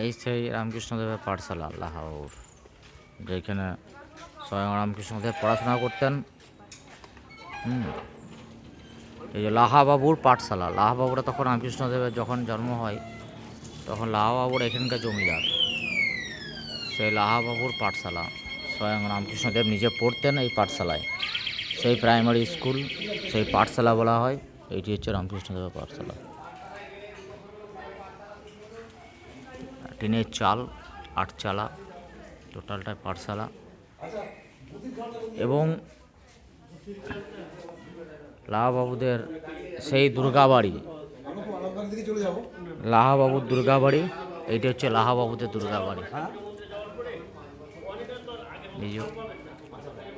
এই সেই রামকৃষ্ণদেবের পাঠশালা লাহাবাবুর, যেখানে স্বয়ং রামকৃষ্ণদেব পড়াশোনা করতেন। এই যে লাহাবাবুর পাঠশালা, লাহাবাবুরা তখন রামকৃষ্ণদেবের যখন জন্ম হয় তখন লাহাবাবুর এখানকার জমিদার। সেই লাহাবাবুর পাঠশালা, স্বয়ং রামকৃষ্ণদেব নিজে পড়তেন এই পাঠশালায়। সেই প্রাইমারি স্কুল, সেই পাঠশালা বলা হয়। এইটি হচ্ছে রামকৃষ্ণদেবের পাঠশালা। টিনের চাল, আটচালা, টোটালটাই পাঠশালা। এবং লাহাবাবুদের সেই দুর্গাবাড়ি, লাহাবাবুর দুর্গাবাড়ি, এইটি হচ্ছে লাহাবাবুদের দুর্গাবাড়ি।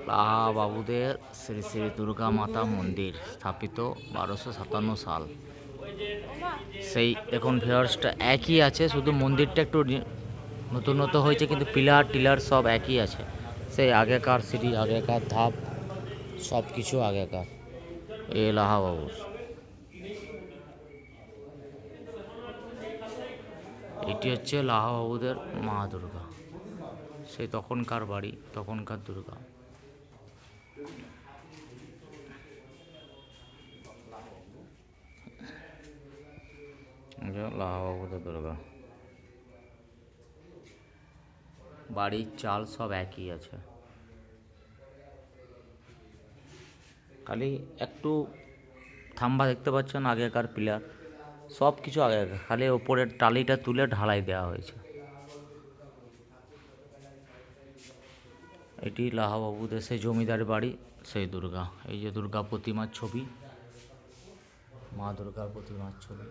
লাহাবাবুদের শ্রী শ্রী দুর্গা মাতা মন্দির, স্থাপিত 1257 সাল। সেই দেখুন ভিউয়ার্সটা একই আছে, শুধু মন্দিরটা একটু নতুনত্ব হয়েছে, কিন্তু পিলার টিলার সব একই আছে। সেই আগেকার সিঁড়ি, আগেকার ধাপ, সব কিছু আগেকার। এ লাহাবাবুর, এটি হচ্ছে লাহাবাবুদের মা দুর্গা। সেই তখনকার বাড়ি, তখনকার দুর্গা। লাহাবাবুদের দুর্গা, বাড়ির চাল সব একই আছে, খালি একটু থাম্বা দেখতে পাচ্ছেন, আগেকার পিলার, সব কিছু আগেকার, খালি ওপরের টালিটা তুলে ঢালাই দেওয়া হয়েছে। এটি লাহাবাবুদের সেই জমিদার বাড়ি, সেই দুর্গা। এই যে দুর্গা প্রতিমার ছবি, মা দুর্গার প্রতিমার ছবি।